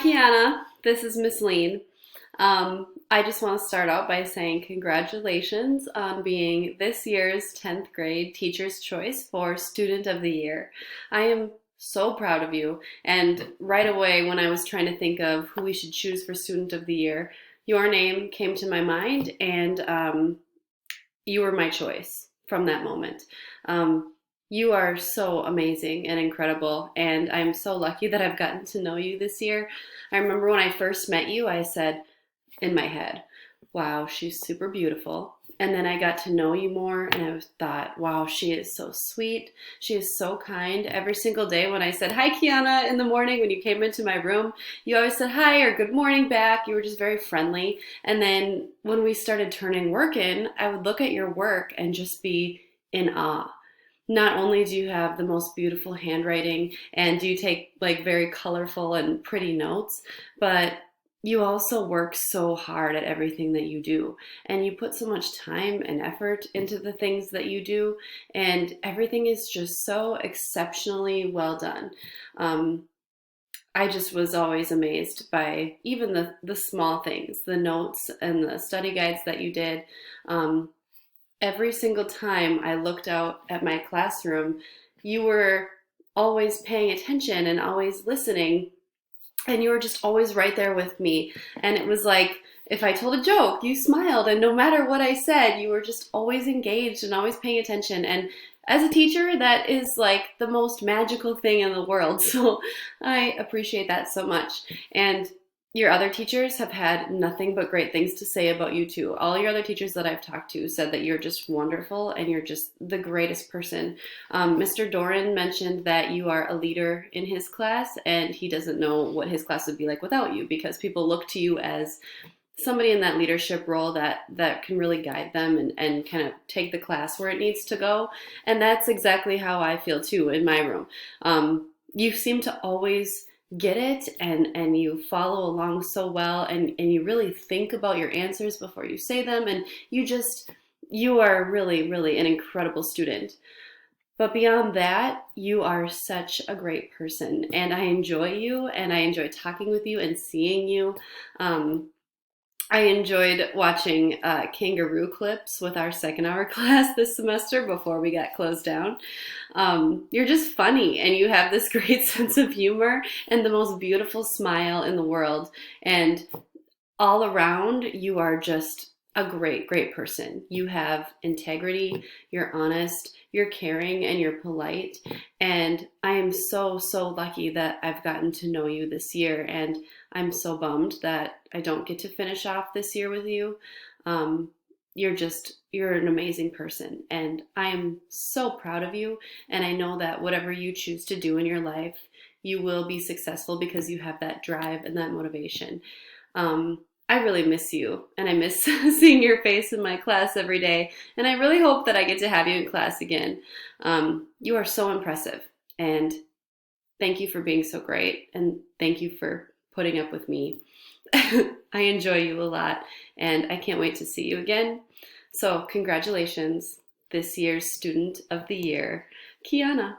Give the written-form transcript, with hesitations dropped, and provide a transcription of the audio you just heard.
Kiana. This is Miss Lean. I just want to start out by saying congratulations on being this year's 10th grade Teacher's Choice for Student of the Year. I am so proud of you. And right away, when I was trying to think of who we should choose for Student of the Year, your name came to my mind, and you were my choice from that moment. You are so amazing and incredible, and I'm so lucky that I've gotten to know you this year. I remember when I first met you, I said in my head, wow, she's super beautiful. And then I got to know you more, and I thought, wow, she is so sweet. She is so kind. Every single day when I said, hi, Kiana, in the morning when you came into my room, you always said hi or good morning back. You were just very friendly. And then when we started turning work in, I would look at your work and just be in awe. Not only do you have the most beautiful handwriting and do you take like very colorful and pretty notes, but you also work so hard at everything that you do, and you put so much time and effort into the things that you do, and everything is just so exceptionally well done. I just was always amazed by even the small things, the notes and the study guides that you did. Every single time I looked out at my classroom, you were always paying attention and always listening, and you were just always right there with me. And it was like if I told a joke, you smiled, and no matter what I said, you were just always engaged and always paying attention. And as a teacher, that is like the most magical thing in the world. So I appreciate that so much. And your other teachers have had nothing but great things to say about you too. All your other teachers that I've talked to said that you're just wonderful and you're just the greatest person. Mr. Doran mentioned that you are a leader in his class, and he doesn't know what his class would be like without you, because people look to you as somebody in that leadership role that can really guide them and kind of take the class where it needs to go. And that's exactly how I feel too in my room. You seem to always get it, and you follow along so well, and you really think about your answers before you say them, and you are really an incredible student. But beyond that, you are such a great person, and I enjoy you, and I enjoy talking with you and seeing you. I enjoyed watching kangaroo clips with our second hour class this semester before we got closed down. You're just funny, and you have this great sense of humor and the most beautiful smile in the world. And all around, you are just a great person. You have integrity, you're honest, you're caring, and you're polite. And I am so lucky that I've gotten to know you this year. And I'm so bummed that I don't get to finish off this year with you. You're an amazing person. And I am so proud of you. And I know that whatever you choose to do in your life, you will be successful because you have that drive and that motivation. I really miss you, and I miss seeing your face in my class every day, and I really hope that I get to have you in class again. You are so impressive, and thank you for being so great, and thank you for putting up with me. I enjoy you a lot, and I can't wait to see you again. So congratulations, this year's Student of the Year, Kiana.